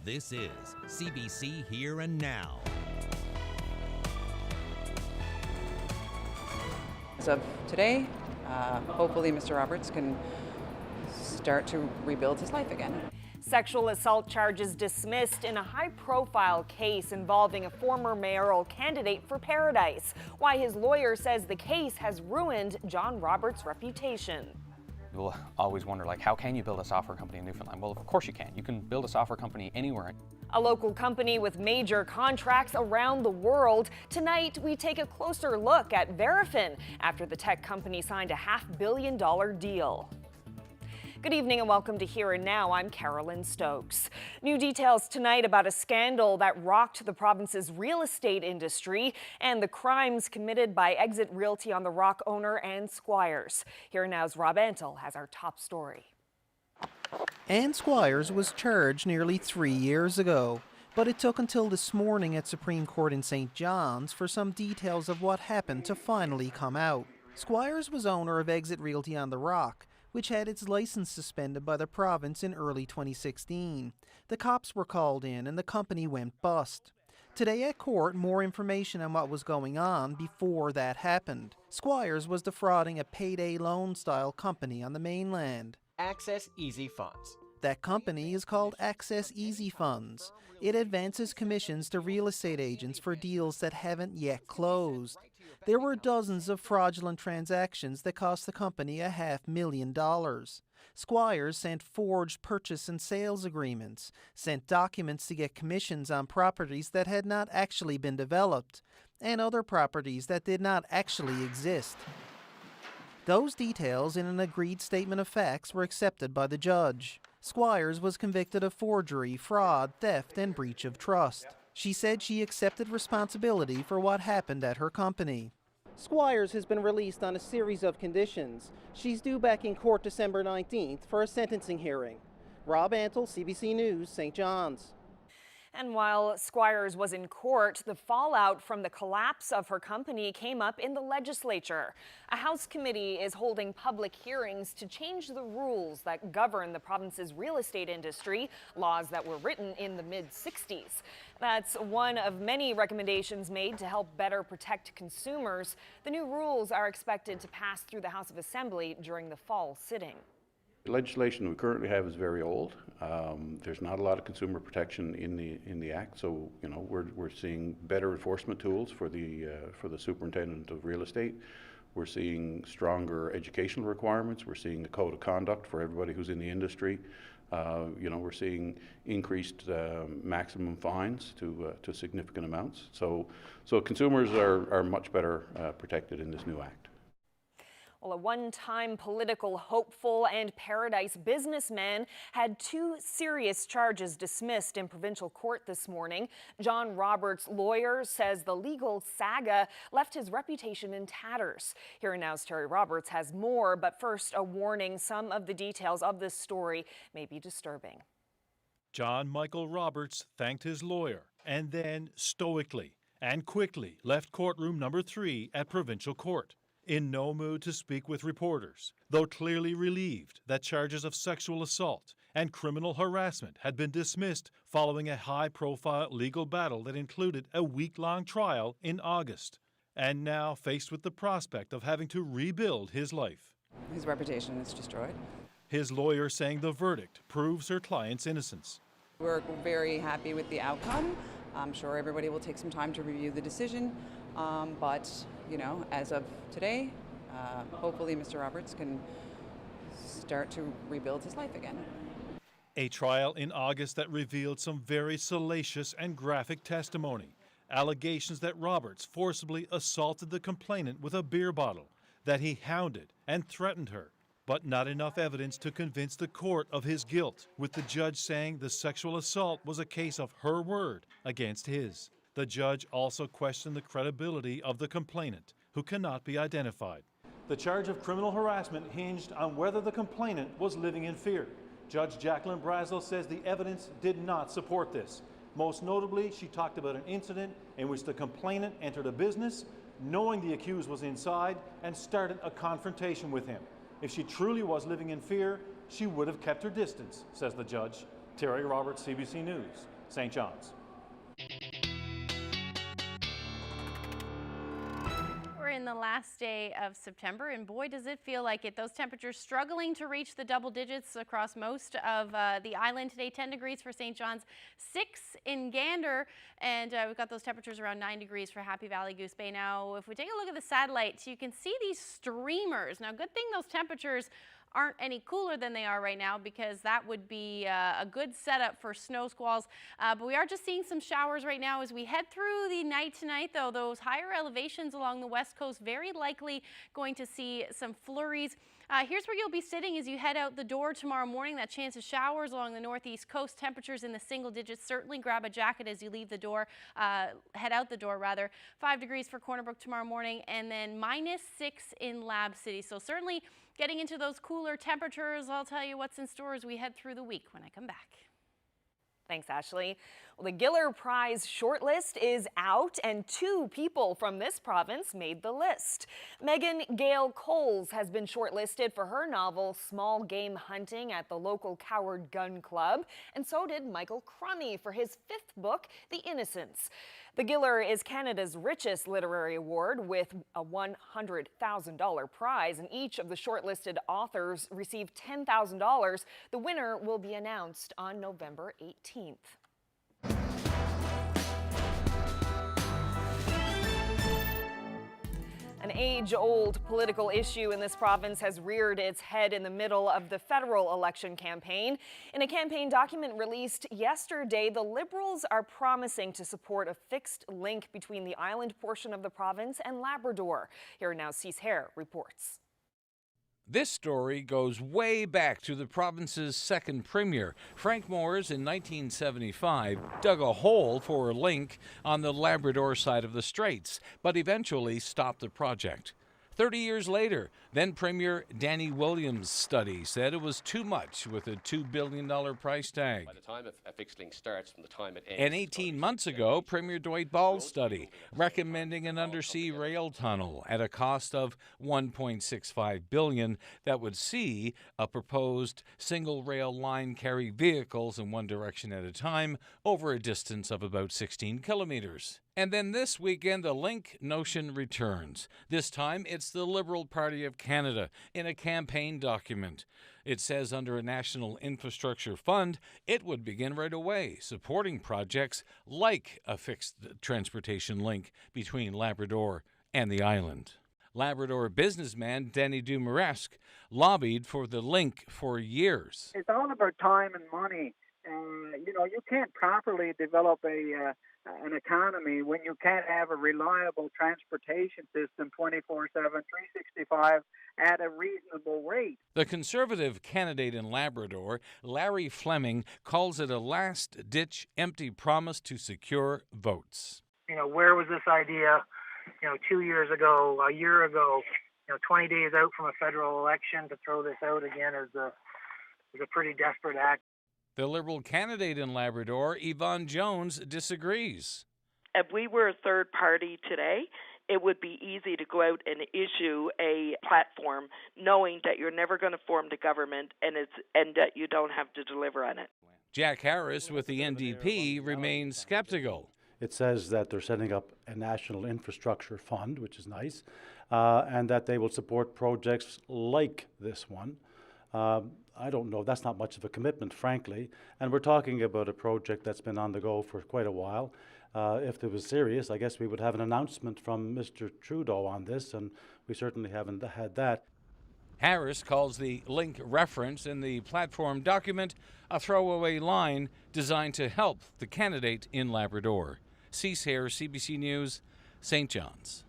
This is CBC Here and Now. As of today, hopefully Mr. Roberts can start to rebuild his life again. Sexual assault charges dismissed in a high-profile case involving a former mayoral candidate for Paradise. Why his lawyer says the case has ruined John Roberts' reputation. You'll always wonder, how can you build a software company in Newfoundland? Well, of course you can. You can build a software company anywhere. A local company with major contracts around the world. Tonight, we take a closer look at Verafin after the tech company signed a $500 million deal. Good evening and welcome to Here and Now. I'm Carolyn Stokes. New details tonight about a scandal that rocked the province's real estate industry and the crimes committed by Exit Realty on the Rock owner and Squires. Here and Now's Rob Antle has our top story. Ann Squires was charged nearly 3 years ago, but it took until this morning at Supreme Court in St. John's for some details of what happened to finally come out. Squires was owner of Exit Realty on the Rock, which had its license suspended by the province in early 2016. The cops were called in and the company went bust. Today at court, more information on what was going on before that happened. Squires was defrauding a payday loan-style company on the mainland. Access Easy Funds. That company is called Access Easy Funds. It advances commissions to real estate agents for deals that haven't yet closed. There were dozens of fraudulent transactions that cost the company $500,000. Squires sent forged purchase and sales agreements, sent documents to get commissions on properties that had not actually been developed, and other properties that did not actually exist. Those details in an agreed statement of facts were accepted by the judge. Squires was convicted of forgery, fraud, theft, and breach of trust. She said she accepted responsibility for what happened at her company. Squires has been released on a series of conditions. She's due back in court December 19th for a sentencing hearing. Rob Antle, CBC News, St. John's. And while Squires was in court, the fallout from the collapse of her company came up in the legislature. A House committee is holding public hearings to change the rules that govern the province's real estate industry, laws that were written in the mid-60s. That's one of many recommendations made to help better protect consumers. The new rules are expected to pass through the House of Assembly during the fall sitting. The legislation we currently have is very old. There's not a lot of consumer protection in the Act, so we're seeing better enforcement tools for the superintendent of real estate. We're seeing stronger educational requirements. We're seeing the code of conduct for everybody who's in the industry. We're seeing increased maximum fines to significant amounts. So consumers are much better protected in this new Act. Well, a one-time political hopeful and Paradise businessman had 2 serious charges dismissed in provincial court this morning. John Roberts' lawyer says the legal saga left his reputation in tatters. Here and Now's Terry Roberts has more, but first a warning: some of the details of this story may be disturbing. John Michael Roberts thanked his lawyer and then stoically and quickly left courtroom number 3 at provincial court, in no mood to speak with reporters, though clearly relieved that charges of sexual assault and criminal harassment had been dismissed following a high-profile legal battle that included a week-long trial in August, and now faced with the prospect of having to rebuild his life. His reputation is destroyed. His lawyer saying the verdict proves her client's innocence. We're very happy with the outcome. I'm sure everybody will take some time to review the decision, but as of today, hopefully Mr. Roberts can start to rebuild his life again. A trial in August that revealed some very salacious and graphic testimony. Allegations that Roberts forcibly assaulted the complainant with a beer bottle, that he hounded and threatened her, but not enough evidence to convince the court of his guilt, with the judge saying the sexual assault was a case of her word against his. The judge also questioned the credibility of the complainant, who cannot be identified. The charge of criminal harassment hinged on whether the complainant was living in fear. Judge Jacqueline Brazel says the evidence did not support this. Most notably, she talked about an incident in which the complainant entered a business, knowing the accused was inside, and started a confrontation with him. If she truly was living in fear, she would have kept her distance, says the judge. Terry Roberts, CBC News, St. John's. We're in the last day of September, and boy, does it feel like it. Those temperatures struggling to reach the double digits across most of the island today. 10 degrees for St. John's, 6 in Gander, and we've got those temperatures around 9 degrees for Happy Valley Goose Bay. Now, if we take a look at the satellites, you can see these streamers. Now, good thing those temperatures aren't any cooler than they are right now, because that would be a good setup for snow squalls. But we are just seeing some showers right now as we head through the night tonight, though. Those higher elevations along the west coast very likely going to see some flurries. Here's where you'll be sitting as you head out the door tomorrow morning. That chance of showers along the northeast coast. Temperatures in the single digits. Certainly grab a jacket as you leave the door, head out the door rather. 5 degrees for Corner Brook tomorrow morning, and then -6 in Lab City. So certainly getting into those cooler temperatures. I'll tell you what's in store as we head through the week when I come back. Thanks, Ashley. Well, the Giller Prize shortlist is out, and 2 people from this province made the list. Megan Gale Coles has been shortlisted for her novel Small Game Hunting at the local Coward Gun Club, and so did Michael Crummey for his 5th book, The Innocents. The Giller is Canada's richest literary award with a $100,000 prize, and each of the shortlisted authors received $10,000. The winner will be announced on November 18th. An age-old political issue in this province has reared its head in the middle of the federal election campaign. In a campaign document released yesterday, the Liberals are promising to support a fixed link between the island portion of the province and Labrador. Here now, Cease Hare reports. This story goes way back to the province's second premier. Frank Moores in 1975 dug a hole for a link on the Labrador side of the Straits, but eventually stopped the project. 30 years later, then Premier Danny Williams' study said it was too much with a $2 billion price tag. By the time a fixed link starts from the time it ends. And 18 months ago, Premier Dwight Ball's study recommending an undersea rail tunnel at a cost of $1.65 billion that would see a proposed single rail line carry vehicles in one direction at a time over a distance of about 16 kilometers. And then this weekend, the link notion returns. This time, it's the Liberal Party of Canada in a campaign document. It says under a national infrastructure fund, it would begin right away, supporting projects like a fixed transportation link between Labrador and the island. Labrador businessman Denny Dumaresque lobbied for the link for years. It's all about time and money. You can't properly develop an economy when you can't have a reliable transportation system 24/7, 365 at a reasonable rate. The Conservative candidate in Labrador, Larry Fleming, calls it a last-ditch empty promise to secure votes. Where was this idea, 2 years ago, a year ago, 20 days out from a federal election to throw this out again is a pretty desperate act. The Liberal candidate in Labrador, Yvonne Jones, disagrees. If we were a third party today, it would be easy to go out and issue a platform knowing that you're never going to form the government and that you don't have to deliver on it. Jack Harris with the NDP remains skeptical. It says that they're setting up a national infrastructure fund, which is nice, and that they will support projects like this one. I don't know. That's not much of a commitment, frankly. And we're talking about a project that's been on the go for quite a while. If it was serious, I guess we would have an announcement from Mr. Trudeau on this, and we certainly haven't had that. Harris calls the link reference in the platform document a throwaway line designed to help the candidate in Labrador. Cease Hare, CBC News, St. John's.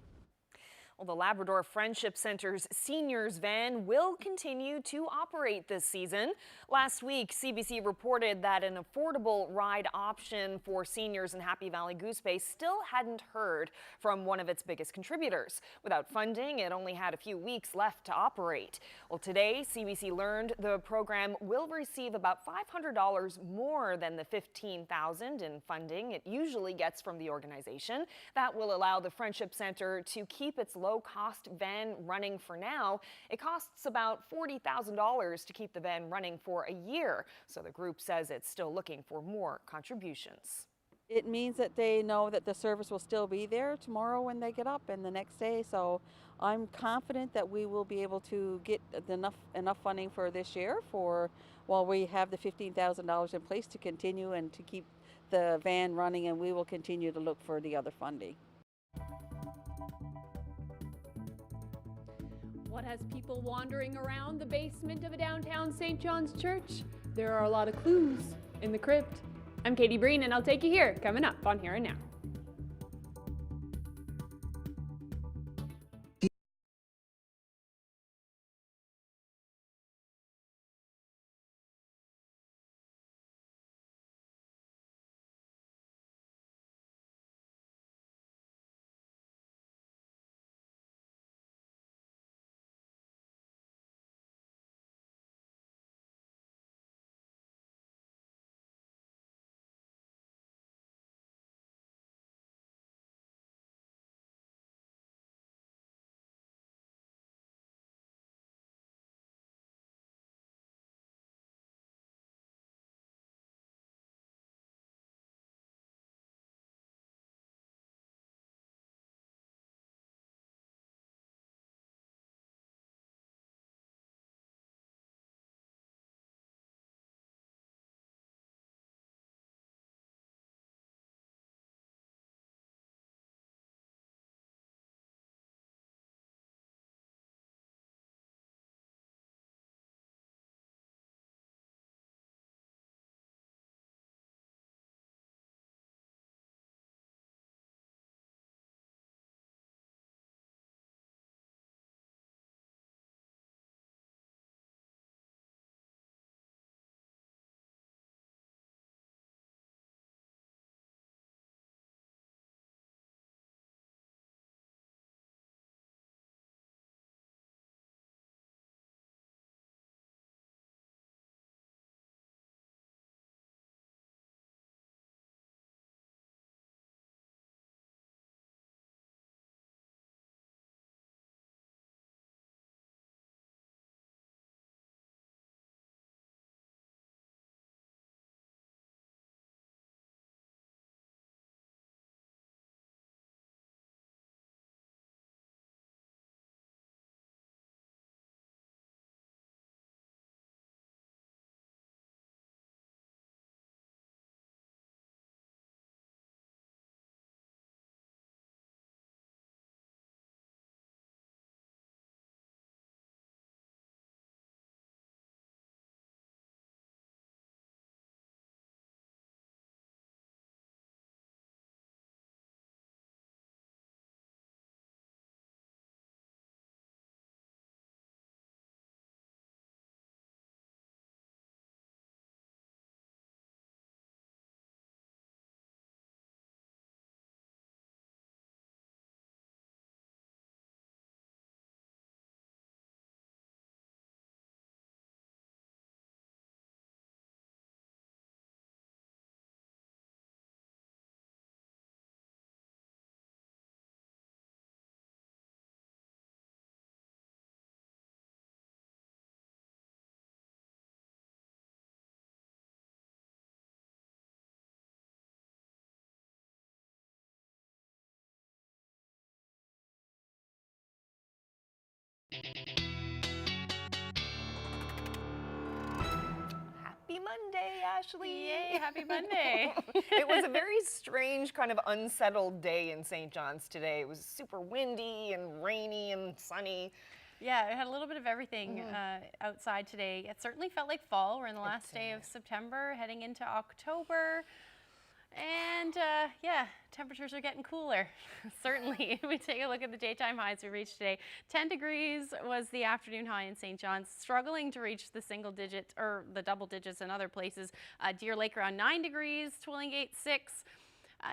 Well, the Labrador Friendship Center's seniors van will continue to operate this season. Last week, CBC reported that an affordable ride option for seniors in Happy Valley Goose Bay still hadn't heard from one of its biggest contributors. Without funding, it only had a few weeks left to operate. Well, today, CBC learned the program will receive about $500 more than the $15,000 in funding it usually gets from the organization. That will allow the Friendship Center to keep its low-cost van running for now. It costs about $40,000 to keep the van running for a year, so the group says it's still looking for more contributions. It means that they know that the service will still be there tomorrow when they get up and the next day. So I'm confident that we will be able to get enough funding for this year while we have the $15,000 in place to continue and to keep the van running, and we will continue to look for the other funding. What has people wandering around the basement of a downtown St. John's church? There are a lot of clues in the crypt. I'm Katie Breen, and I'll take you here, coming up on Here and Now. Happy Monday, Ashley. Yay, happy Monday. It was a very strange, kind of unsettled day in St. John's today. It was super windy and rainy and sunny. Yeah, it had a little bit of everything outside today. It certainly felt like fall. We're in the last day of September, heading into October. And yeah, temperatures are getting cooler, certainly. We take a look at the daytime highs we reached today. 10 degrees was the afternoon high in St. John's, struggling to reach the single digit or the double digits in other places. Deer Lake around 9 degrees, Twillingate 6.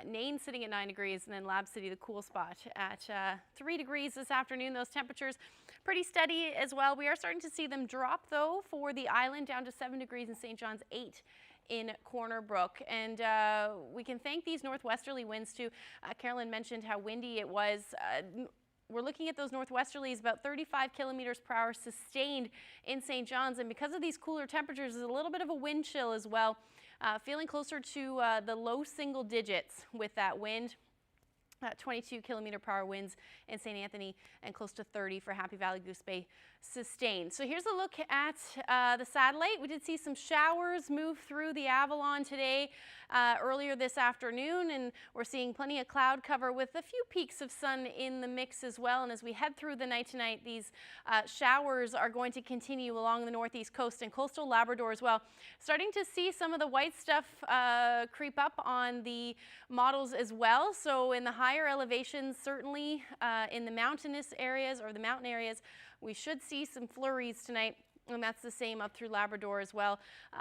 Nain sitting at 9 degrees, and then Lab City, the cool spot, at 3 degrees this afternoon. Those temperatures pretty steady as well. We are starting to see them drop, though, for the island, down to 7 degrees in St. John's, 8 in Corner Brook. And we can thank these northwesterly winds too. Carolyn mentioned how windy it was. we're looking at those northwesterlies about 35 kilometers per hour sustained in St. John's. And because of these cooler temperatures, there's a little bit of a wind chill as well. Feeling closer to the low single digits with that wind. 22 kilometer per hour winds in St. Anthony and close to 30 for Happy Valley Goose Bay sustained. So here's a look at the satellite. We did see some showers move through the Avalon today earlier this afternoon, and we're seeing plenty of cloud cover with a few peaks of sun in the mix as well. And as we head through the night tonight, these showers are going to continue along the northeast coast and coastal Labrador as well. Starting to see some of the white stuff creep up on the models as well. So in the higher elevations, certainly in the mountainous areas or the mountain areas, we should see some flurries tonight. And that's the same up through Labrador as well.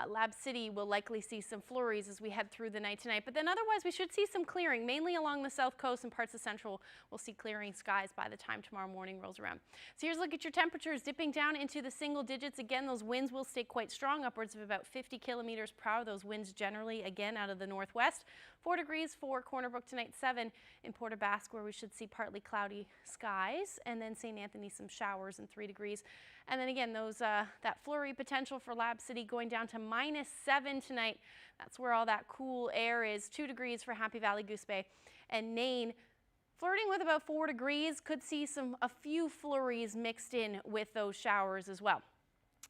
Lab City will likely see some flurries as we head through the night tonight. But then otherwise, we should see some clearing, mainly along the south coast and parts of central. We'll see clearing skies by the time tomorrow morning rolls around. So here's a look at your temperatures dipping down into the single digits. Again, those winds will stay quite strong, upwards of about 50 kilometers per hour. Those winds generally, again, out of the northwest. 4 degrees for Corner Brook tonight, 7 in Port aux Basques, where we should see partly cloudy skies. And then St. Anthony, some showers, and 3 degrees. And then again, those that flurry potential for Lab City going down to -7 tonight. That's where all that cool air is. 2 degrees for Happy Valley Goose Bay. And Nain flirting with about 4 degrees. Could see a few flurries mixed in with those showers as well.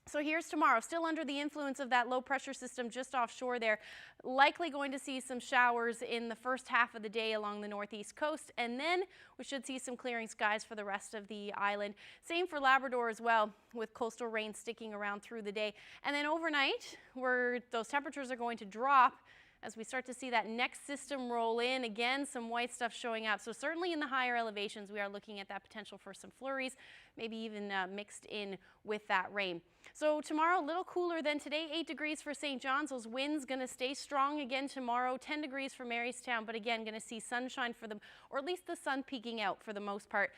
So here's tomorrow, still under the influence of that low pressure system just offshore there. Likely going to see some showers in the first half of the day along the northeast coast, and then we should see some clearing skies for the rest of the island. Same for Labrador as well, with coastal rain sticking around through the day. And then overnight, where those temperatures are going to drop, as we start to see that next system roll in, again, some white stuff showing up. So certainly in the higher elevations, we are looking at that potential for some flurries, maybe even mixed in with that rain. So tomorrow, a little cooler than today, 8 degrees for St. John's. Those winds going to stay strong again tomorrow, 10 degrees for Marystown, but again, going to see sunshine for them, or at least the sun peeking out for the most part.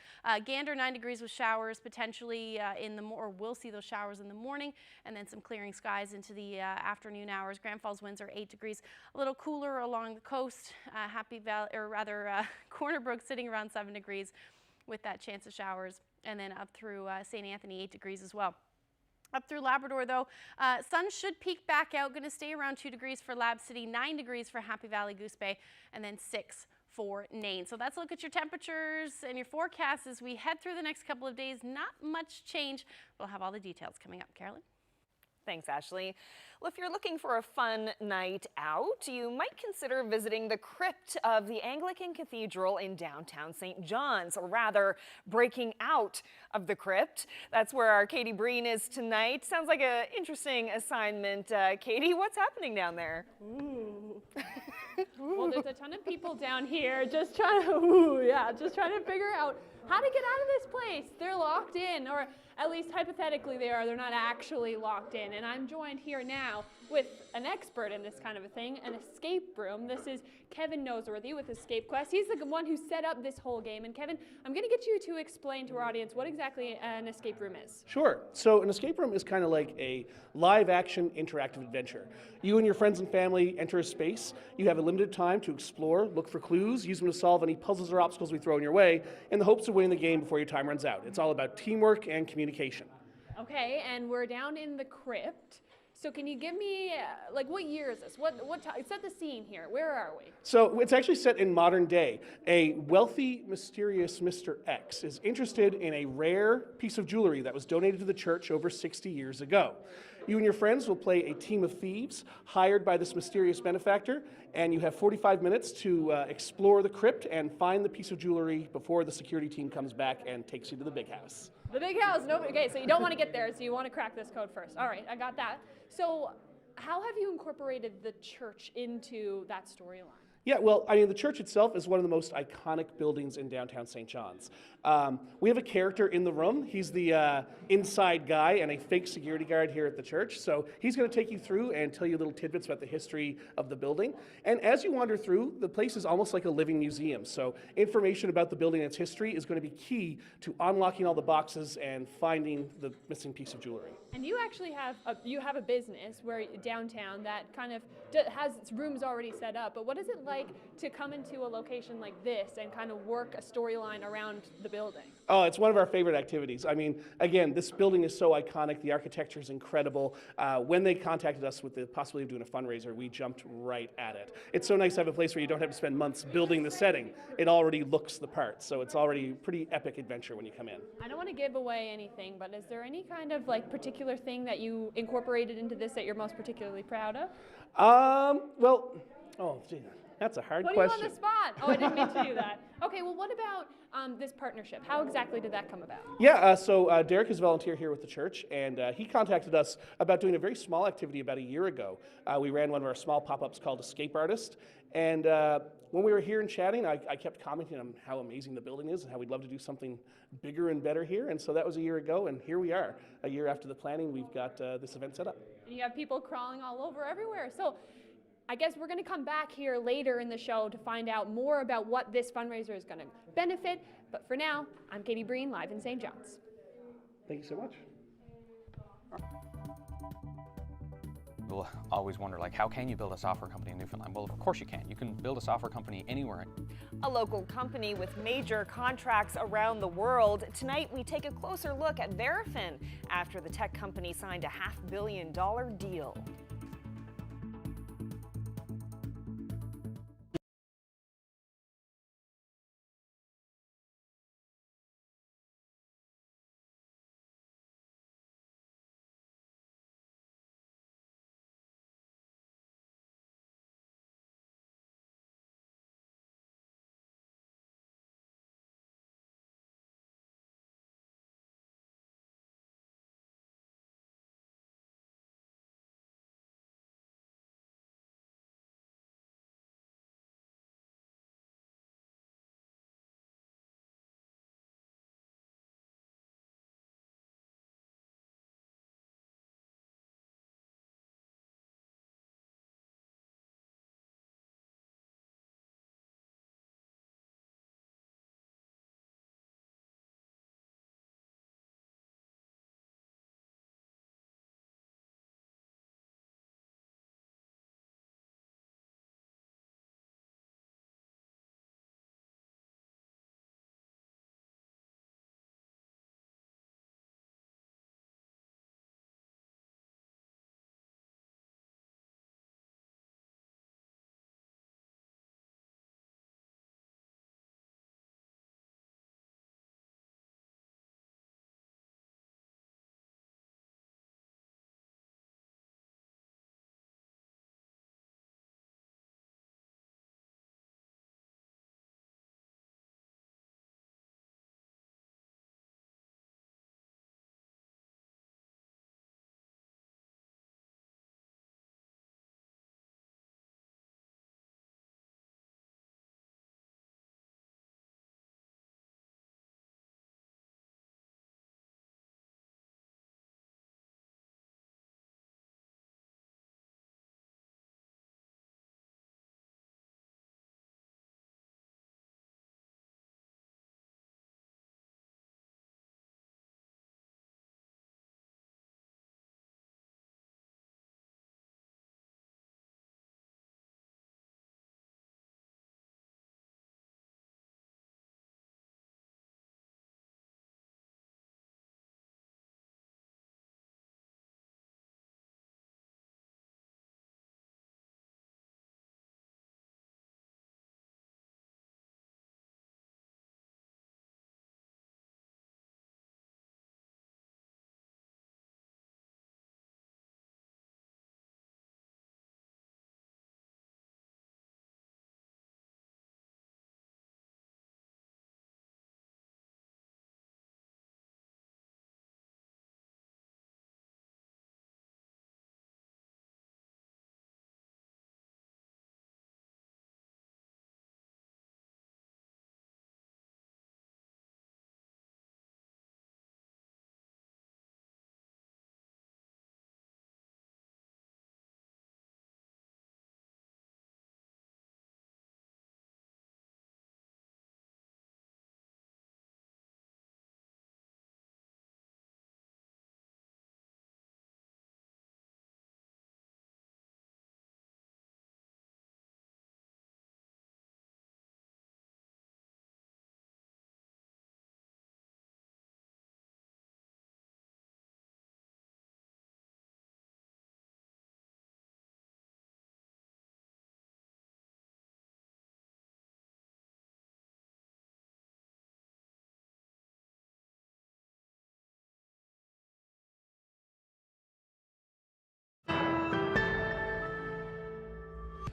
Gander, 9 degrees with showers potentially or we'll see those showers in the morning, and then some clearing skies into the afternoon hours. Grand Falls winds are 8 degrees. A little cooler along the coast. Happy Valley, or rather Corner Brook sitting around 7 degrees with that chance of showers, and then up through St. Anthony, 8 degrees as well. Up through Labrador, though, sun should peak back out. Going to stay around 2 degrees for Lab City, 9 degrees for Happy Valley Goose Bay, and then 6 for Nain. So that's a look at your temperatures and your forecasts as we head through the next couple of days. Not much change. We'll have all the details coming up. Carolyn? Thanks, Ashley. Well, if you're looking for a fun night out, you might consider visiting the Crypt of the Anglican Cathedral in downtown St. John's, or rather, breaking out of the Crypt. That's where our Katie Breen is tonight. Sounds like an interesting assignment. Katie, what's happening down there? Ooh. Well, there's a ton of people down here just trying to figure out how to get out of this place. They're locked in, or at least hypothetically they are. They're not actually locked in. And I'm joined here now with an expert in this kind of a thing, an escape room. This is Kevin Noseworthy with Escape Quest. He's the one who set up this whole game. And Kevin, I'm going to get you to explain to our audience what exactly an escape room is. Sure. So an escape room is kind of like a live action interactive adventure. You and your friends and family enter a space. You have a limited time to explore, look for clues, use them to solve any puzzles or obstacles we throw in your way, in the hopes of winning the game before your time runs out. It's all about teamwork and communication. Okay, and we're down in the Crypt. So can you give me, what year is this? Set the scene here. Where are we? So it's actually set in modern day. A wealthy, mysterious Mr. X is interested in a rare piece of jewelry that was donated to the church over 60 years ago. You and your friends will play a team of thieves hired by this mysterious benefactor, and you have 45 minutes to explore the crypt and find the piece of jewelry before the security team comes back and takes you to the big house. The big house. No, okay, so you don't want to get there, so you want to crack this code first. All right, I got that. So how have you incorporated the church into that storyline? Yeah, well, I mean, the church itself is one of the most iconic buildings in downtown St. John's. We have a character in the room. He's the inside guy and a fake security guard here at the church. So he's going to take you through and tell you little tidbits about the history of the building. And as you wander through, the place is almost like a living museum. So information about the building and its history is going to be key to unlocking all the boxes and finding the missing piece of jewelry. And you actually have a business where downtown that kind of has its rooms already set up. But what is it like like to come into a location like this and kind of work a storyline around the building? Oh, it's one of our favorite activities. I mean, again, this building is so iconic. The architecture is incredible. When they contacted us with the possibility of doing a fundraiser, we jumped right at it. It's so nice to have a place where you don't have to spend months building the setting. It already looks the part, so it's already a pretty epic adventure when you come in. I don't want to give away anything, but is there any kind of like particular thing that you incorporated into this that you're most particularly proud of? Well, oh, gee, that's a hard question. Put you on the spot. Oh, I didn't mean to do that. Okay, well, what about this partnership? How exactly did that come about? Yeah, so Derek is a volunteer here with the church, and he contacted us about doing a very small activity about a year ago. We ran one of our small pop-ups called Escape Artist, and when we were here and chatting, I kept commenting on how amazing the building is and how we'd love to do something bigger and better here, and so that was a year ago, and here we are. A year after the planning, we've got this event set up. And you have people crawling all over everywhere. So I guess we're going to come back here later in the show to find out more about what this fundraiser is going to benefit. But for now, I'm Katie Breen, live in St. John's. Thank you so much. People always wonder, like, how can you build a software company in Newfoundland? Well, of course you can. You can build a software company anywhere. A local company with major contracts around the world. Tonight, we take a closer look at Verafin after the tech company signed a $500 million deal.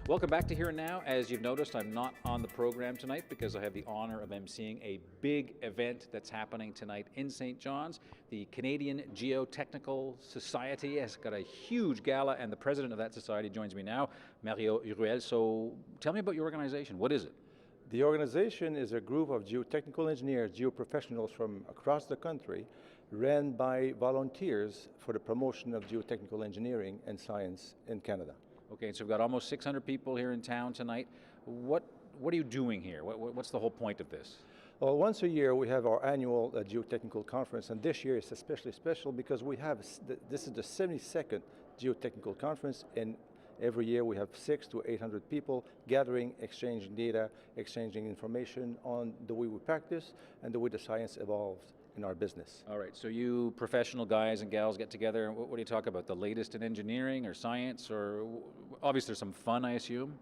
Welcome back to Here and Now. As you've noticed, I'm not on the program tonight because I have the honor of emceeing a big event that's happening tonight in St. John's. The Canadian Geotechnical Society has got a huge gala, and the president of that society joins me now, Mario Uruel. So tell me about your organization. What is it? The organization is a group of geotechnical engineers, geoprofessionals from across the country, ran by volunteers for the promotion of geotechnical engineering and science in Canada. Okay, so we've got almost 600 people here in town tonight. What are you doing here? What's the whole point of this? Well, once a year we have our annual geotechnical conference, and this year is especially special because we have this is the 72nd geotechnical conference, and every year we have 600 to 800 people gathering, exchanging data, exchanging information on the way we practice and the way the science evolves in our business. All right, so you professional guys and gals get together, and what do you talk about? The latest in engineering or science, or obviously there's some fun, I assume?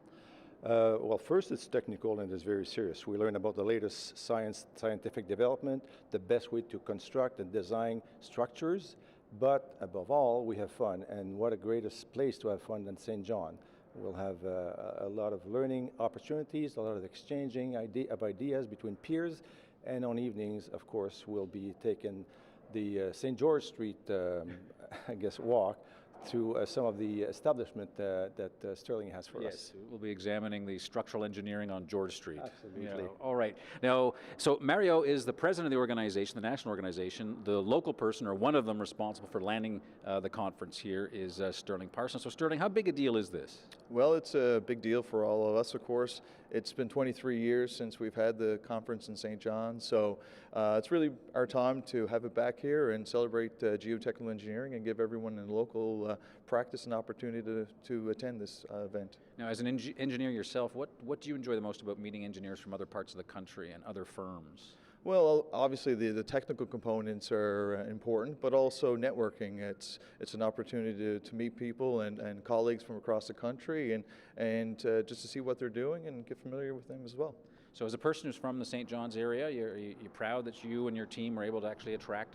Well, first it's technical and it's very serious. We learn about the latest scientific development, the best way to construct and design structures, but above all, we have fun, and what a greatest place to have fun than St. John. We'll have a lot of learning opportunities, a lot of exchanging of ideas between peers, and on evenings, of course, we'll be taking the St. George Street, I guess, walk through some of the establishment that Sterling has for us. Yes, we'll be examining the structural engineering on George Street. Absolutely. Yeah, all right. Now, so Mario is the president of the organization, the national organization. The local person, or one of them responsible for landing the conference here, is Sterling Parsons. So Sterling, how big a deal is this? Well, it's a big deal for all of us, of course. It's been 23 years since we've had the conference in St. John, so it's really our time to have it back here and celebrate geotechnical engineering and give everyone in the local practice an opportunity to attend this event. Now, as an engineer yourself, what do you enjoy the most about meeting engineers from other parts of the country and other firms? Well, obviously the technical components are important, but also networking. It's an opportunity to meet people and colleagues from across the country and just to see what they're doing and get familiar with them as well. So as a person who's from the St. John's area, you're proud that you and your team were able to actually attract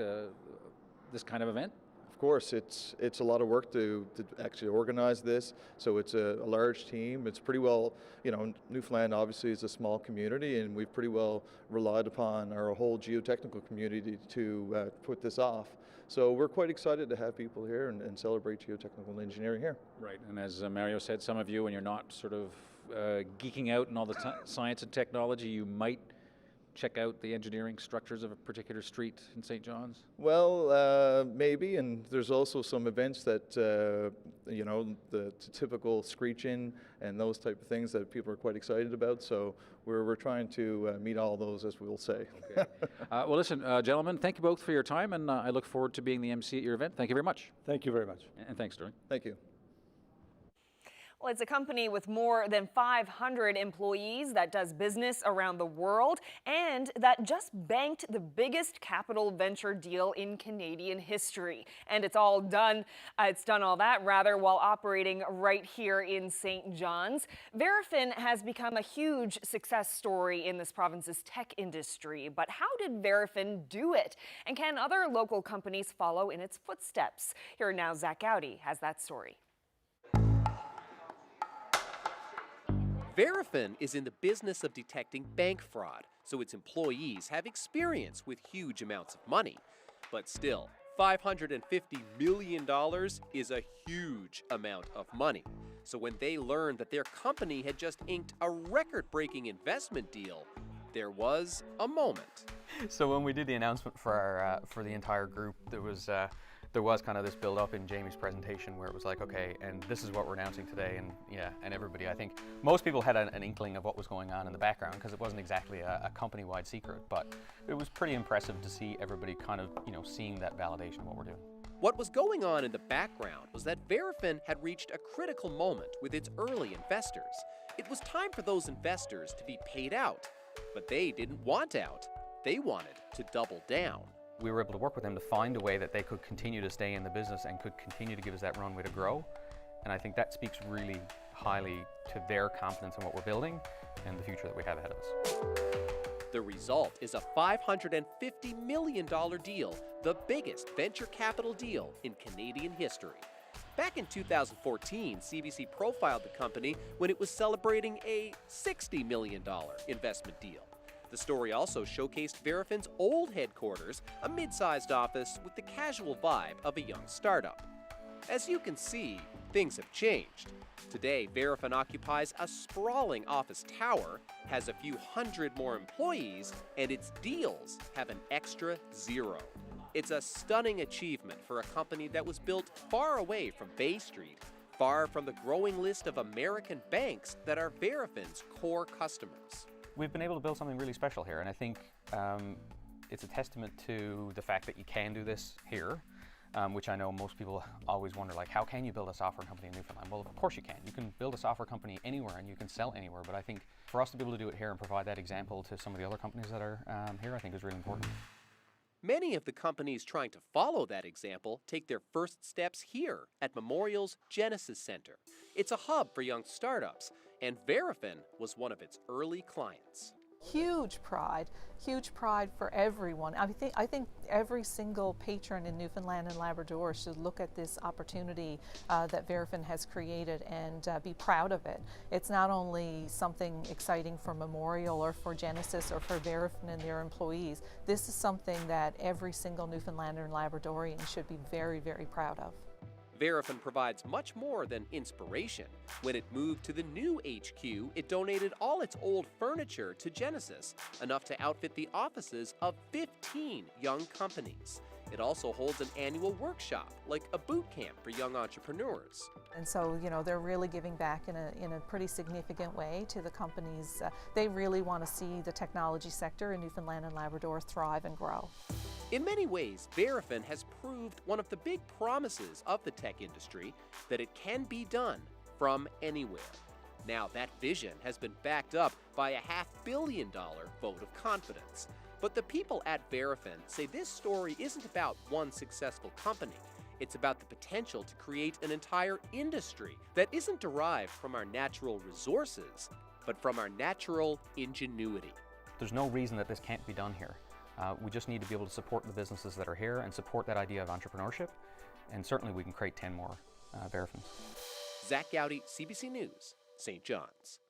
this kind of event? Of course, it's a lot of work to actually organize this, so it's a large team. It's pretty well, Newfoundland obviously is a small community, and we've pretty well relied upon our whole geotechnical community to put this off. So we're quite excited to have people here and celebrate geotechnical engineering here. Right, and as Mario said, some of you, when you're not sort of geeking out in all the science and technology, you might check out the engineering structures of a particular street in St. John's? Well, maybe, and there's also some events that, the typical screech-in and those type of things that people are quite excited about, so we're trying to meet all those, as we'll say. Okay. Well, listen, gentlemen, thank you both for your time, and I look forward to being the MC at your event. Thank you very much. Thank you very much. And thanks, Sterling. Thank you. Well, it's a company with more than 500 employees that does business around the world and that just banked the biggest capital venture deal in Canadian history. And it's done all that while operating right here in St. John's. Verafin has become a huge success story in this province's tech industry. But how did Verafin do it? And can other local companies follow in its footsteps? Here now, Zach Gowdy has that story. Verafin is in the business of detecting bank fraud, so its employees have experience with huge amounts of money. But still, $550 million is a huge amount of money. So when they learned that their company had just inked a record-breaking investment deal, there was a moment. So when we did the announcement for the entire group, there was kind of this build up in Jamie's presentation where it was like, okay, and this is what we're announcing today, and everybody, I think most people had an inkling of what was going on in the background because it wasn't exactly a company-wide secret, but it was pretty impressive to see everybody kind of, seeing that validation of what we're doing. What was going on in the background was that Verafin had reached a critical moment with its early investors. It was time for those investors to be paid out, but they didn't want out. They wanted to double down. We were able to work with them to find a way that they could continue to stay in the business and could continue to give us that runway to grow. And I think that speaks really highly to their confidence in what we're building and the future that we have ahead of us. The result is a $550 million deal, the biggest venture capital deal in Canadian history. Back in 2014, CBC profiled the company when it was celebrating a $60 million investment deal. The story also showcased Verafin's old headquarters, a mid-sized office with the casual vibe of a young startup. As you can see, things have changed. Today, Verafin occupies a sprawling office tower, has a few hundred more employees, and its deals have an extra 0. It's a stunning achievement for a company that was built far away from Bay Street, far from the growing list of American banks that are Verafin's core customers. We've been able to build something really special here, and I think it's a testament to the fact that you can do this here, which I know most people always wonder, like, how can you build a software company in Newfoundland? Well, of course you can. You can build a software company anywhere and you can sell anywhere, but I think for us to be able to do it here and provide that example to some of the other companies that are here, I think is really important. Many of the companies trying to follow that example take their first steps here at Memorial's Genesis Center. It's a hub for young startups, and Verafin was one of its early clients. Huge pride for everyone. I think every single patron in Newfoundland and Labrador should look at this opportunity that Verafin has created and be proud of it. It's not only something exciting for Memorial or for Genesis or for Verafin and their employees. This is something that every single Newfoundlander and Labradorian should be very, very proud of. Verafin provides much more than inspiration. When it moved to the new HQ, it donated all its old furniture to Genesis, enough to outfit the offices of 15 young companies. It also holds an annual workshop, like a boot camp for young entrepreneurs. And so, you know, they're really giving back in a pretty significant way to the companies. They really want to see the technology sector in Newfoundland and Labrador thrive and grow. In many ways, Verafin has proved one of the big promises of the tech industry, that it can be done from anywhere. Now, that vision has been backed up by a $500 million vote of confidence. But the people at Verafin say this story isn't about one successful company. It's about the potential to create an entire industry that isn't derived from our natural resources, but from our natural ingenuity. There's no reason that this can't be done here. We just need to be able to support the businesses that are here and support that idea of entrepreneurship, and certainly we can create 10 more Verafins. Zach Gowdy, CBC News, St. John's.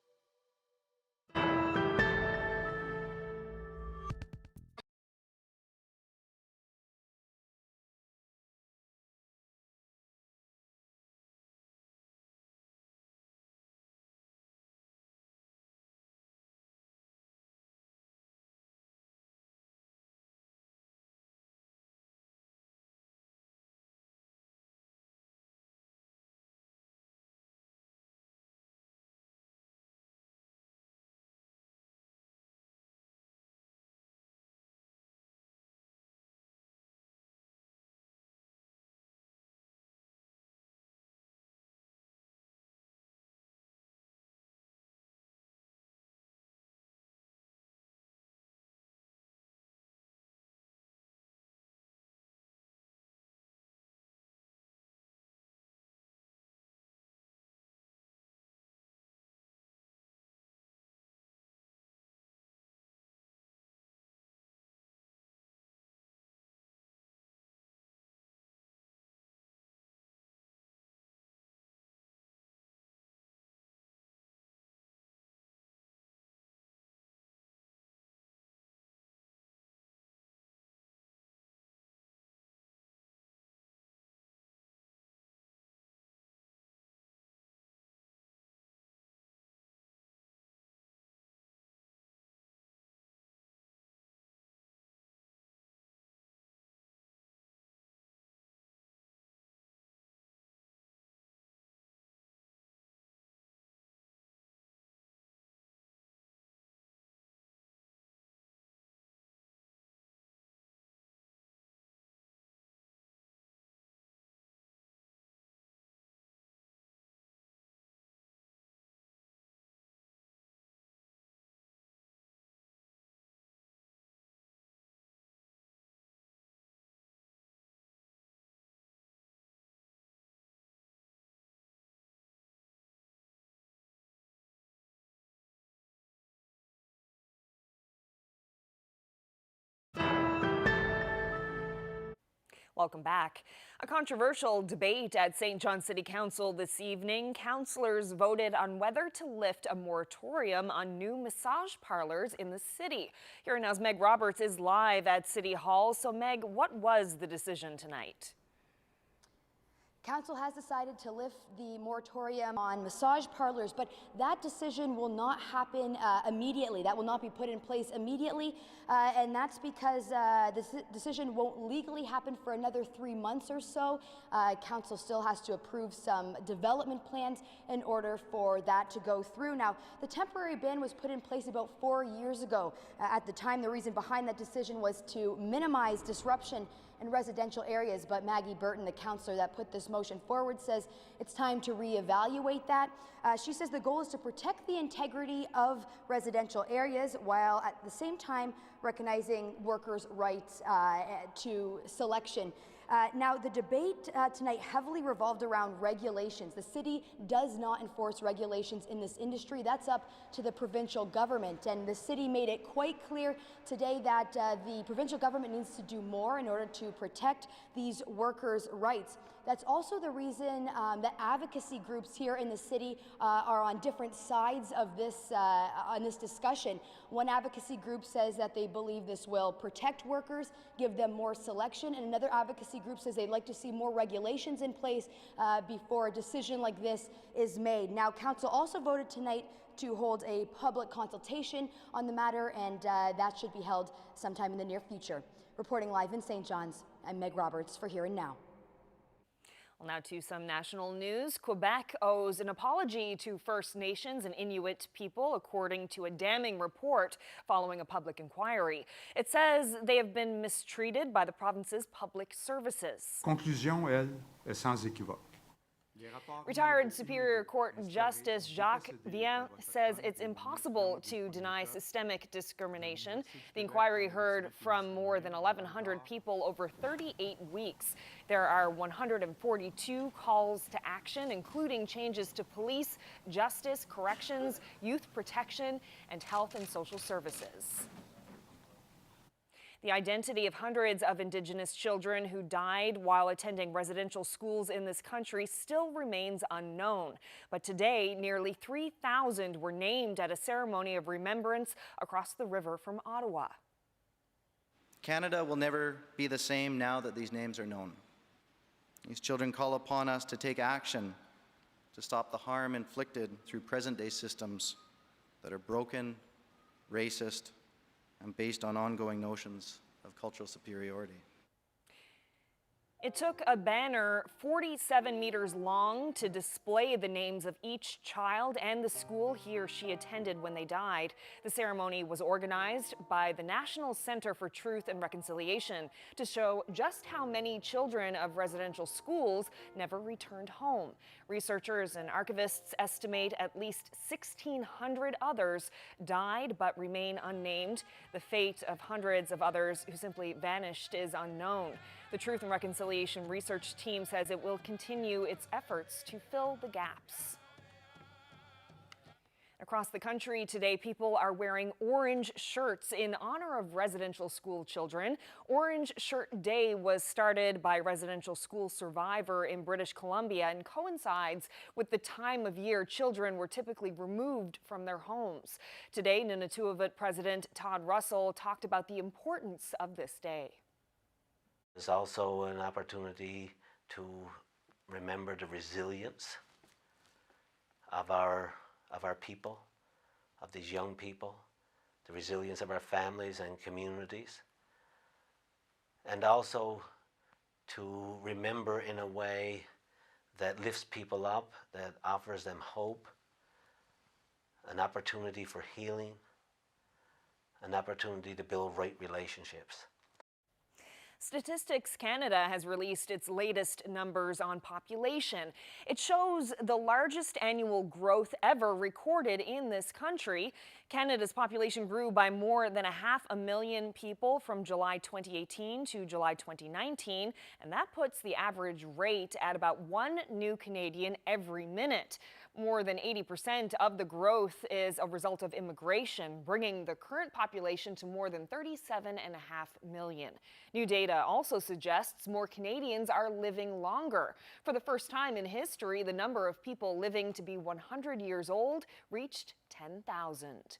Welcome back. A controversial debate at St. John City Council this evening. Councillors voted on whether to lift a moratorium on new massage parlors in the city. Here now's Meg Roberts is live at City Hall. So Meg, what was the decision tonight? Council has decided to lift the moratorium on massage parlors, but that decision will not happen immediately. That will not be put in place immediately, and that's because this decision won't legally happen for another 3 months or so. Council still has to approve some development plans in order for that to go through. Now, the temporary ban was put in place about 4 years ago. At the time, the reason behind that decision was to minimize disruption in residential areas, but Maggie Burton, the councillor that put this motion forward, says it's time to reevaluate that. She says the goal is to protect the integrity of residential areas while at the same time recognizing workers' rights to selection. Now, the debate tonight heavily revolved around regulations. The city does not enforce regulations in this industry. That's up to the provincial government. And the city made it quite clear today that the provincial government needs to do more in order to protect these workers' rights. That's also the reason that advocacy groups here in the city are on different sides of this on this discussion. One advocacy group says that they believe this will protect workers, give them more selection, and another advocacy group says they'd like to see more regulations in place before a decision like this is made. Now, council also voted tonight to hold a public consultation on the matter, and that should be held sometime in the near future. Reporting live in St. John's, I'm Meg Roberts for Here and Now. Well, now to some national news. Quebec owes an apology to First Nations and Inuit people, according to a damning report following a public inquiry. It says they have been mistreated by the province's public services. Conclusion, elle, est sans équivoque. Retired Superior Court Justice Jacques Vien says it's impossible to deny systemic discrimination. The inquiry heard from more than 1,100 people over 38 weeks. There are 142 calls to action, including changes to police, justice, corrections, youth protection, and health and social services. The identity of hundreds of Indigenous children who died while attending residential schools in this country still remains unknown. But today, nearly 3,000 were named at a ceremony of remembrance across the river from Ottawa. Canada will never be the same now that these names are known. These children call upon us to take action to stop the harm inflicted through present-day systems that are broken, racist, and based on ongoing notions of cultural superiority. It took a banner 47 meters long to display the names of each child and the school he or she attended when they died. The ceremony was organized by the National Center for Truth and Reconciliation to show just how many children of residential schools never returned home. Researchers and archivists estimate at least 1,600 others died but remain unnamed. The fate of hundreds of others who simply vanished is unknown. The Truth and Reconciliation research team says it will continue its efforts to fill the gaps. Across the country today, people are wearing orange shirts in honor of residential school children. Orange Shirt Day was started by residential school survivor in British Columbia and coincides with the time of year children were typically removed from their homes. Today, Nunatuavut President Todd Russell talked about the importance of this day. It's also an opportunity to remember the resilience of our people, of these young people, the resilience of our families and communities, and also to remember in a way that lifts people up, that offers them hope, an opportunity for healing, an opportunity to build right relationships. Statistics Canada has released its latest numbers on population. It shows the largest annual growth ever recorded in this country. Canada's population grew by more than 500,000 people from July 2018 to July 2019, and that puts the average rate at about 1 new Canadian every minute. More than 80% of the growth is a result of immigration, bringing the current population to more than 37.5 million. New data also suggests more Canadians are living longer. For the first time in history, the number of people living to be 100 years old reached 10,000.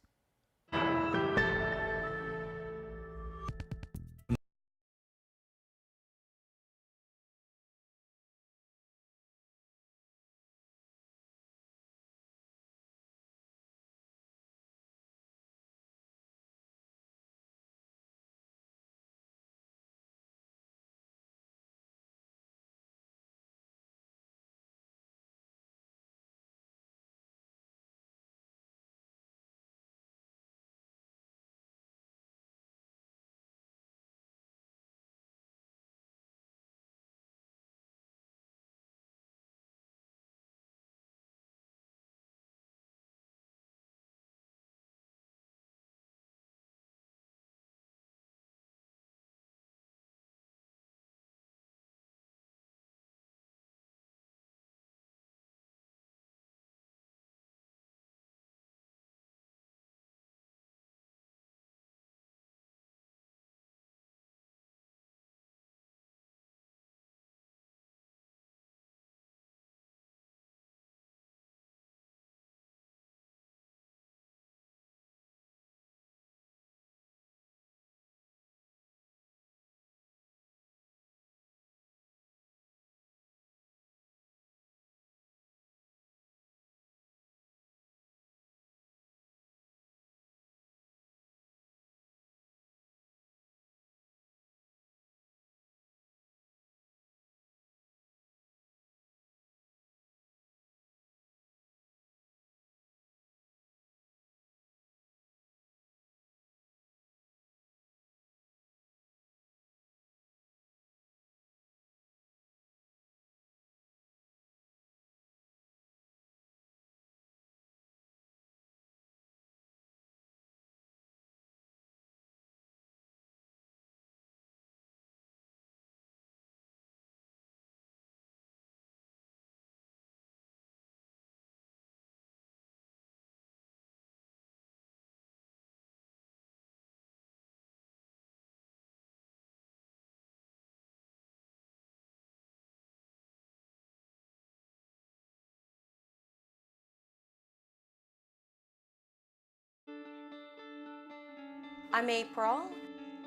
I'm April.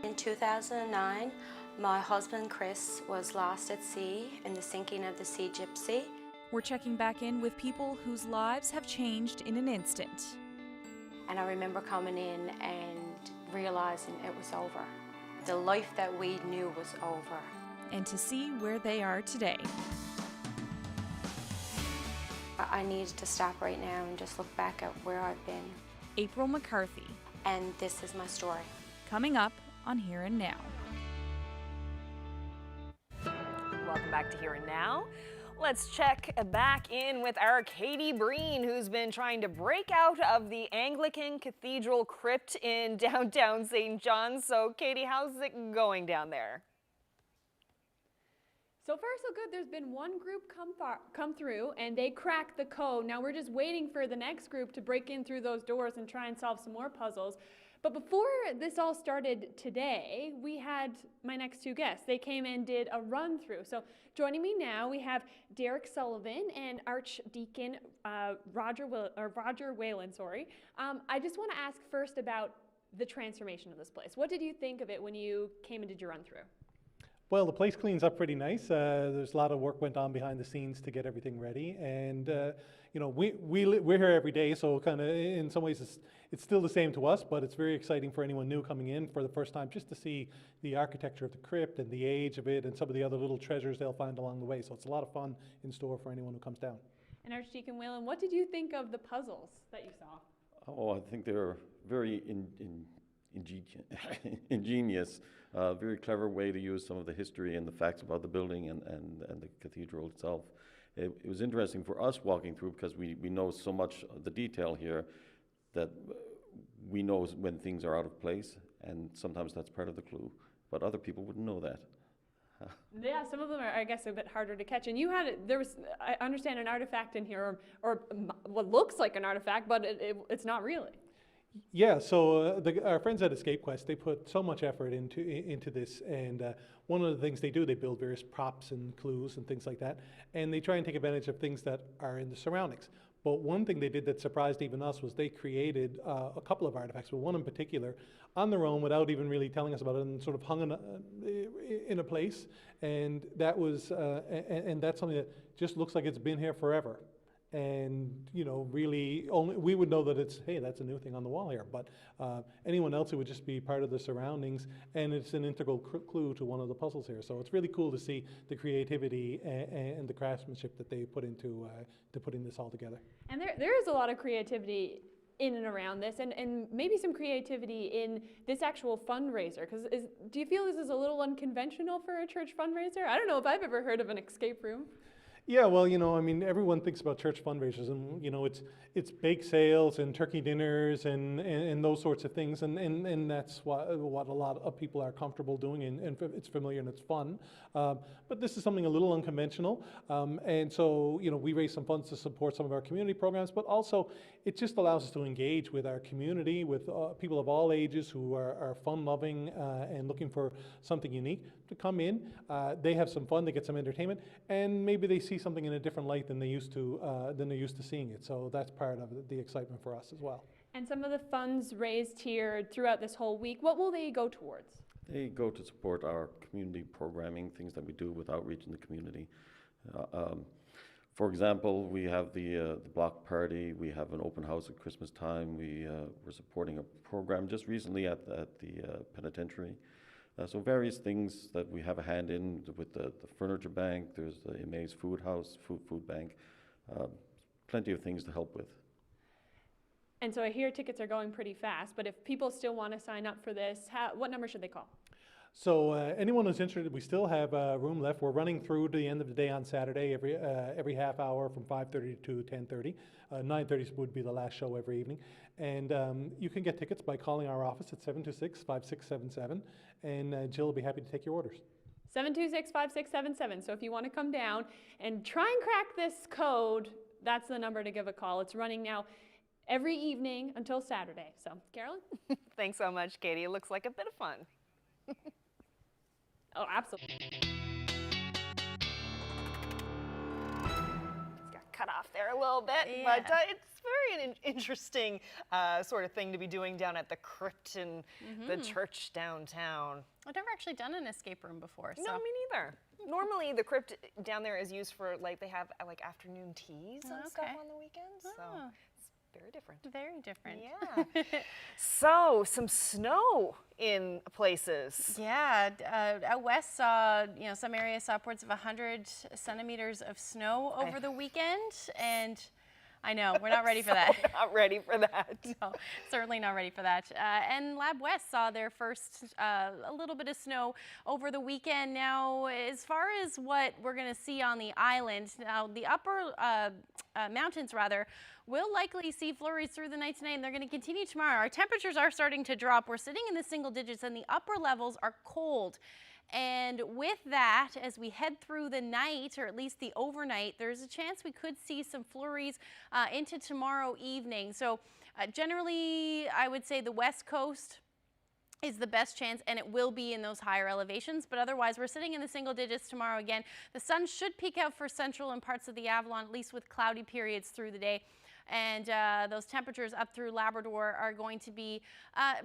In 2009, my husband Chris was lost at sea in the sinking of the Sea Gypsy. We're checking back in with people whose lives have changed in an instant. And I remember coming in and realizing it was over. The life that we knew was over. And to see where they are today. I needed to stop right now and just look back at where I've been. April McCarthy. And this is my story. Coming up on Here and Now. Welcome back to Here and Now. Let's check back in with our Katie Breen, who's been trying to break out of the Anglican Cathedral crypt in downtown St. John's. So, Katie, how's it going down there? So far, so good. There's been one group come through, and they cracked the code. Now we're just waiting for the next group to break in through those doors and try and solve some more puzzles. But before this all started today, we had my next two guests. They came and did a run through. So joining me now, we have Derek Sullivan and Archdeacon Roger Whalen. I just want to ask first about the transformation of this place. What did you think of it when you came and did your run through? Well, the place cleans up pretty nice. There's a lot of work went on behind the scenes to get everything ready, and you know, we're here every day, so kind of in some ways it's still the same to us, but it's very exciting for anyone new coming in for the first time just to see the architecture of the crypt and the age of it and some of the other little treasures they'll find along the way. So it's a lot of fun in store for anyone who comes down. And Archdeacon Whalen, what did you think of the puzzles that you saw? Oh, I think they're very ingenious, very clever way to use some of the history and the facts about the building and the cathedral itself. It was interesting for us walking through because we know so much of the detail here that we know when things are out of place, and sometimes that's part of the clue, but other people wouldn't know that. Yeah, some of them are, I guess, a bit harder to catch. And you had, there was, I understand, an artifact in here, or what looks like an artifact, but it's not really. Yeah, so our friends at Escape Quest, they put so much effort into this, and one of the things they do, they build various props and clues and things like that, and they try and take advantage of things that are in the surroundings. But one thing they did that surprised even us was they created a couple of artifacts, but one in particular, on their own without even really telling us about it, and sort of hung in a place, and that was, and that's something that just looks like it's been here forever. And, you know, really only we would know that it's, hey, that's a new thing on the wall here, but anyone else, it would just be part of the surroundings, and it's an integral clue to one of the puzzles here. So it's really cool to see the creativity and the craftsmanship that they put into to putting this all together. And there is a lot of creativity in and around this, and maybe some creativity in this actual fundraiser, because do you feel this is a little unconventional for a church fundraiser? I don't know if I've ever heard of an escape room. Yeah, well, you know, I mean, everyone thinks about church fundraisers, and you know, it's bake sales and turkey dinners and those sorts of things, and that's what a lot of people are comfortable doing, and it's familiar and it's fun. But this is something a little unconventional, and so you know, we raise some funds to support some of our community programs, but also it just allows us to engage with our community, with people of all ages who are fun-loving and looking for something unique to come in. They have some fun, they get some entertainment, and maybe they see something in a different light than they're used to seeing it. So that's part of the excitement for us as well. And some of the funds raised here throughout this whole week, what will they go towards? They go to support our community programming, things that we do with outreach in the community. For example, we have the block party, we have an open house at Christmas time, we're supporting a program just recently at the penitentiary. So various things that we have a hand in with the furniture bank, there's the Amaze food house, food bank, plenty of things to help with. And so I hear tickets are going pretty fast, but if people still want to sign up for this, what number should they call? So anyone who's interested, we still have room left. We're running through to the end of the day on Saturday, every half hour from 5:30 to 10:30. 9:30 would be the last show every evening. And you can get tickets by calling our office at 726-5677, and Jill will be happy to take your orders. 726-5677. So if you want to come down and try and crack this code, that's the number to give a call. It's running now every evening until Saturday. So, Carolyn? Thanks so much, Katie. It looks like a bit of fun. Oh, absolutely. It's got cut off there a little bit, Yeah. but it's very interesting sort of thing to be doing down at the Crypt in the church downtown. I've never actually done an escape room before. So. No, me neither. Normally, the Crypt down there is used for, like, they have like afternoon teas and stuff on the weekends. So it's very different. Very different. Yeah. So, some snow in places. Yeah, out west saw, some areas saw upwards of 100 centimeters of snow over the weekend, and I know, we're not ready for that. Not ready for that. No, certainly not ready for that. And Lab West saw their first a little bit of snow over the weekend. Now, as far as what we're going to see on the island, now the upper mountains, rather, will likely see flurries through the night tonight, and they're going to continue tomorrow. Our temperatures are starting to drop. We're sitting in the single digits, and the upper levels are cold. And with that, as we head through the night, or at least the overnight, there's a chance we could see some flurries into tomorrow evening. So generally, I would say the west coast is the best chance, and it will be in those higher elevations. But otherwise, we're sitting in the single digits tomorrow again. The sun should peek out for central and parts of the Avalon, at least with cloudy periods through the day. And those temperatures up through Labrador are going to be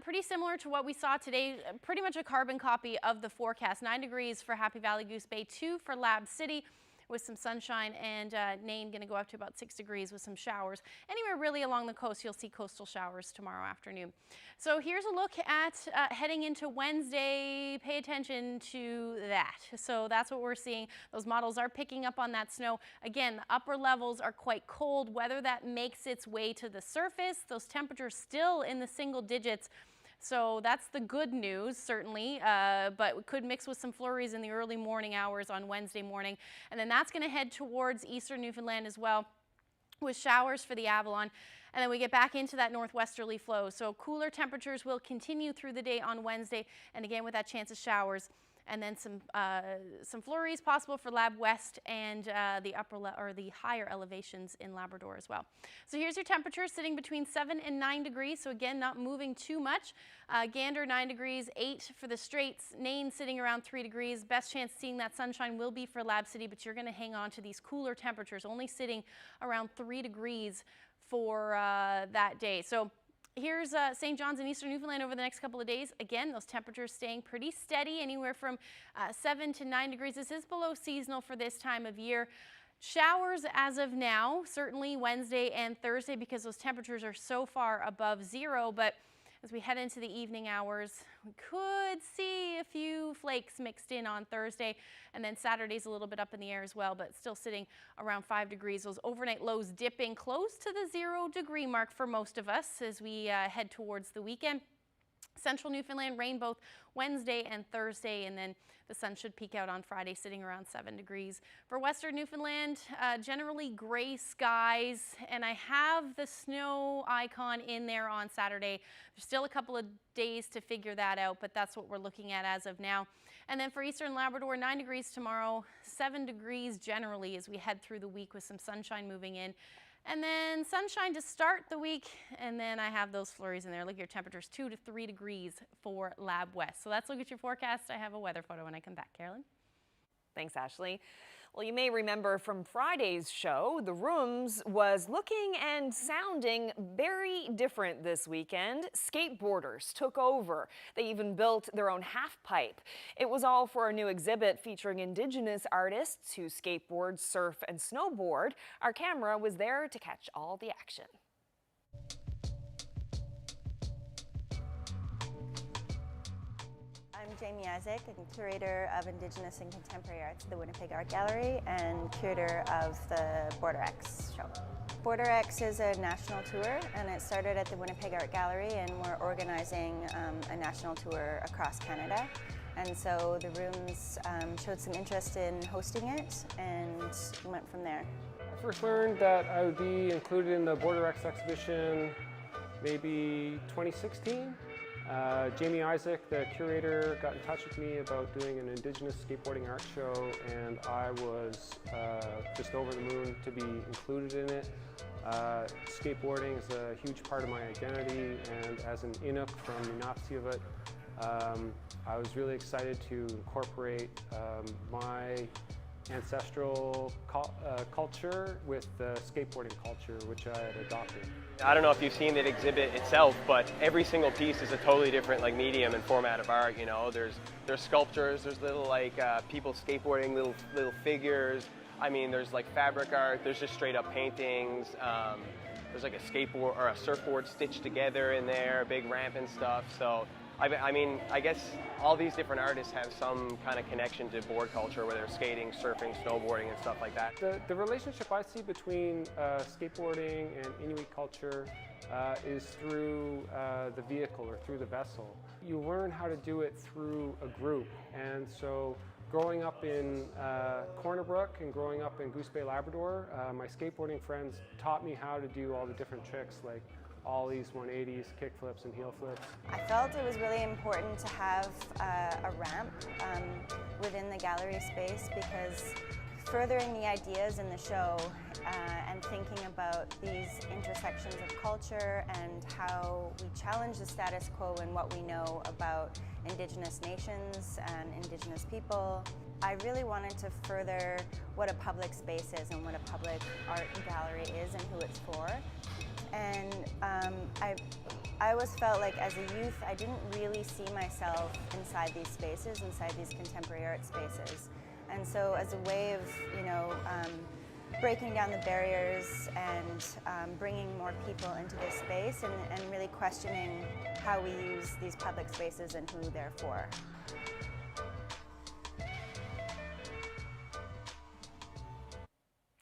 pretty similar to what we saw today, pretty much a carbon copy of the forecast. 9 degrees for Happy Valley Goose Bay, 2 for Lab City with some sunshine, and Nain going to go up to about 6 degrees with some showers. Anywhere really along the coast, you'll see coastal showers tomorrow afternoon. So here's a look at heading into Wednesday. Pay attention to that. So that's what we're seeing. Those models are picking up on that snow. Again, the upper levels are quite cold. Whether that makes its way to the surface, those temperatures still in the single digits. So that's the good news, certainly, but we could mix with some flurries in the early morning hours on Wednesday morning. And then that's going to head towards eastern Newfoundland as well, with showers for the Avalon. And then we get back into that northwesterly flow. So cooler temperatures will continue through the day on Wednesday, and again with that chance of showers. and then some flurries possible for Lab West and the higher elevations in Labrador as well. So here's your temperature sitting between 7 and 9 degrees. So again, not moving too much. Gander 9 degrees, 8 for the Straits. Nain sitting around 3 degrees. Best chance seeing that sunshine will be for Lab City, but you're going to hang on to these cooler temperatures, only sitting around 3 degrees for that day. So here's St. John's in eastern Newfoundland over the next couple of days. Again, those temperatures staying pretty steady, anywhere from 7 to 9 degrees. This is below seasonal for this time of year. Showers as of now, certainly Wednesday and Thursday, because those temperatures are so far above zero. But as we head into the evening hours, we could see a few flakes mixed in on Thursday, and then Saturday's a little bit up in the air as well, but still sitting around 5 degrees. Those overnight lows dipping close to the 0 degree mark for most of us as we head towards the weekend. Central Newfoundland, rain both Wednesday and Thursday, and then the sun should peak out on Friday, sitting around 7 degrees. For Western Newfoundland, generally gray skies, and I have the snow icon in there on Saturday. There's still a couple of days to figure that out, but that's what we're looking at as of now. And then for Eastern Labrador, 9 degrees tomorrow, 7 degrees generally as we head through the week with some sunshine moving in. And then sunshine to start the week, and then I have those flurries in there. Look at your temperatures, 2 to 3 degrees for Lab West. So that's look at your forecast. I have a weather photo when I come back. Carolyn? Thanks, Ashley. Well, you may remember from Friday's show, the Rooms was looking and sounding very different this weekend. Skateboarders took over. They even built their own half pipe. It was all for a new exhibit featuring Indigenous artists who skateboard, surf, and snowboard. Our camera was there to catch all the action. I'm Jamie Isaac, and curator of Indigenous and Contemporary Arts at the Winnipeg Art Gallery and curator of the Border X show. Border X is a national tour, and it started at the Winnipeg Art Gallery, and we're organizing a national tour across Canada. And so the Rooms showed some interest in hosting it and went from there. I first learned that I would be included in the Border X exhibition maybe 2016. Jamie Isaac, the curator, got in touch with me about doing an Indigenous skateboarding art show, and I was just over the moon to be included in it. Skateboarding is a huge part of my identity, and as an Inuk from Nunavut, I was really excited to incorporate my ancestral culture with the skateboarding culture, which I had adopted. I don't know if you've seen the exhibit itself, but every single piece is a totally different medium and format of art. You know, there's sculptures, there's little people skateboarding, little figures. I mean, there's fabric art, there's just straight up paintings. There's a skateboard or a surfboard stitched together in there, a big ramp and stuff. So I mean, I guess all these different artists have some kind of connection to board culture, whether it's skating, surfing, snowboarding, and stuff like that. The relationship I see between skateboarding and Inuit culture is through the vehicle or through the vessel. You learn how to do it through a group, and so growing up in Corner Brook and growing up in Goose Bay, Labrador, my skateboarding friends taught me how to do all the different tricks like ollies, 180s, kick flips, and heel flips. I felt it was really important to have a ramp within the gallery space, because furthering the ideas in the show and thinking about these intersections of culture and how we challenge the status quo and what we know about Indigenous nations and Indigenous people. I really wanted to further what a public space is and what a public art gallery is and who it's for. And I always felt like as a youth, I didn't really see myself inside these spaces, inside these contemporary art spaces. And so as a way of, breaking down the barriers and bringing more people into this space and really questioning how we use these public spaces and who they're for.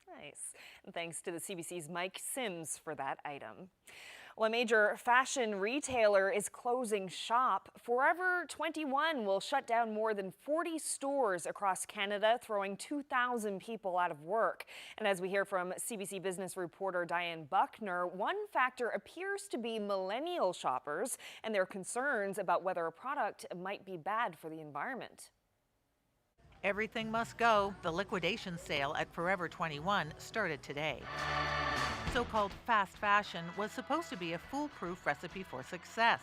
Nice. And thanks to the CBC's Mike Sims for that item. Well, a major fashion retailer is closing shop. Forever 21 will shut down more than 40 stores across Canada, throwing 2,000 people out of work. And as we hear from CBC business reporter Diane Buckner, one factor appears to be millennial shoppers and their concerns about whether a product might be bad for the environment. Everything must go. The liquidation sale at Forever 21 started today. So-called fast fashion was supposed to be a foolproof recipe for success.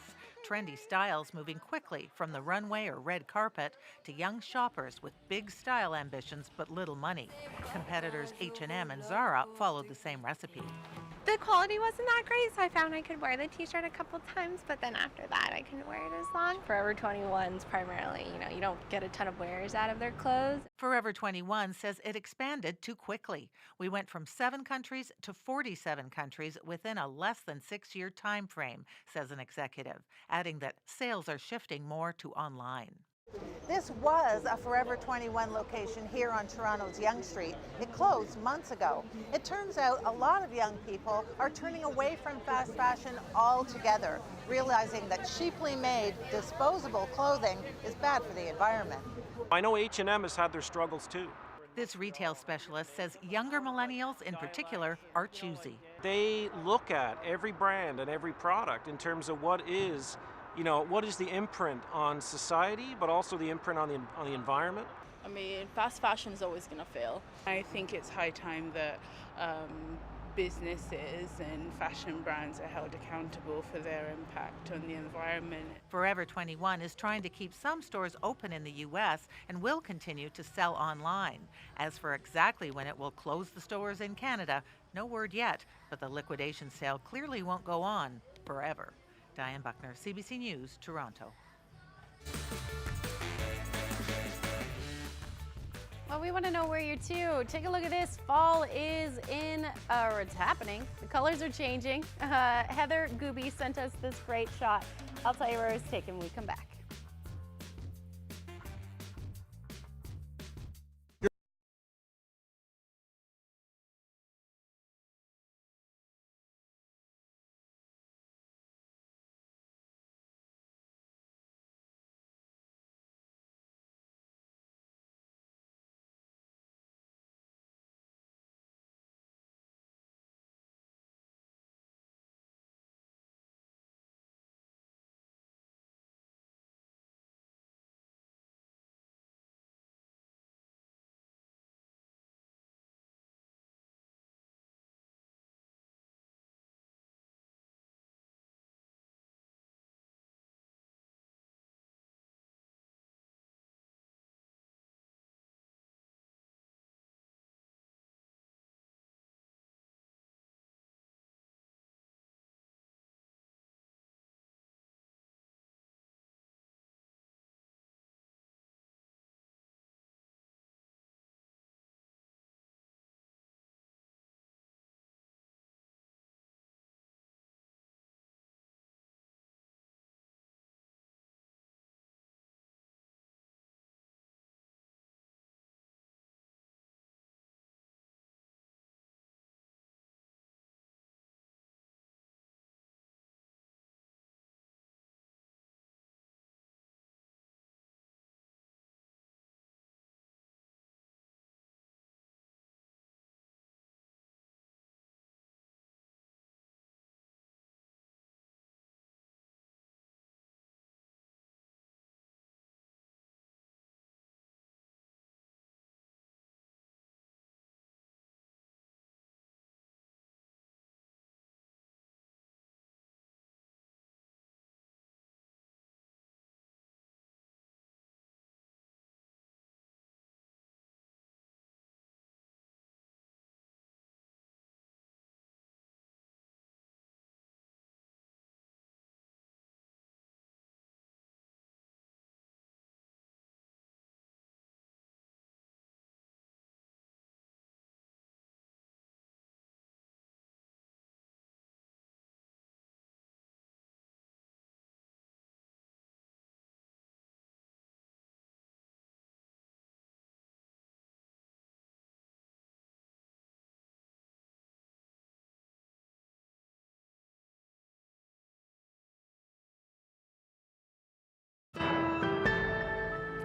Trendy styles moving quickly from the runway or red carpet to young shoppers with big style ambitions but little money. Competitors H&M and Zara followed the same recipe. The quality wasn't that great, so I found I could wear the t-shirt a couple times, but then after that I couldn't wear it as long. Forever 21's primarily, you don't get a ton of wearers out of their clothes. Forever 21 says it expanded too quickly. We went from 7 countries to 47 countries within a less than 6-year time frame, says an executive, adding that sales are shifting more to online. This was a Forever 21 location here on Toronto's Yonge Street. It closed months ago. It turns out a lot of young people are turning away from fast fashion altogether, realizing that cheaply made, disposable clothing is bad for the environment. I know H&M has had their struggles too. This retail specialist says younger millennials in particular are choosy. They look at every brand and every product in terms of what is the imprint on society, but also the imprint on the environment. I mean, fast fashion is always going to fail. I think it's high time that businesses and fashion brands are held accountable for their impact on the environment. Forever 21 is trying to keep some stores open in the U.S. and will continue to sell online. As for exactly when it will close the stores in Canada, no word yet, but the liquidation sale clearly won't go on forever. Diane Buckner, CBC News, Toronto. Well, we want to know where you're to. Take a look at this. Fall is it's happening. The colors are changing. Heather Gooby sent us this great shot. I'll tell you where it's taken when we come back.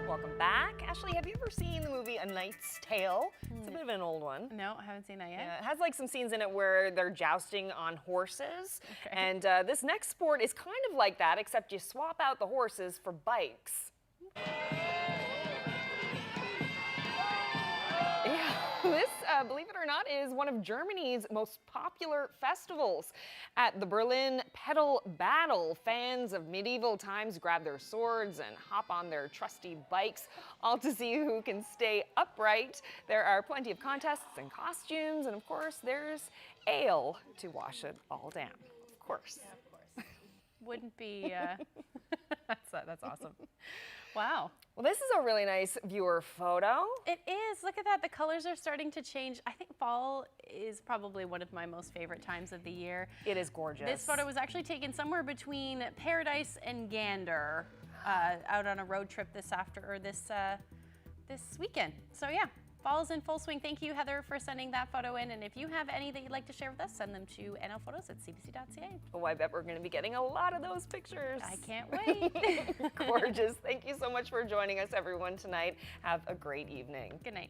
Welcome back. Ashley, have you ever seen the movie A Knight's Tale? It's a bit of an old one. No, I haven't seen that yet. Yeah, it has like some scenes in it where they're jousting on horses. Okay. And this next sport is kind of like that, except you swap out the horses for bikes. believe it or not, is one of Germany's most popular festivals. At the Berlin Pedal Battle, fans of medieval times grab their swords and hop on their trusty bikes, all to see who can stay upright. There are plenty of contests and costumes, and of course, there's ale to wash it all down. Of course. Yeah, of course. Wouldn't be, that's awesome. Wow. Well, this is a really nice viewer photo. It is. Look at that. The colors are starting to change. I think fall is probably one of my most favorite times of the year. It is gorgeous. This photo was actually taken somewhere between Paradise and Gander, out on a road trip this weekend. So yeah, fall's in full swing. Thank you, Heather, for sending that photo in. And if you have any that you'd like to share with us, send them to nlphotos@cbc.ca. Oh, I bet we're going to be getting a lot of those pictures. I can't wait. Gorgeous. Thank you so much for joining us, everyone, tonight. Have a great evening. Good night.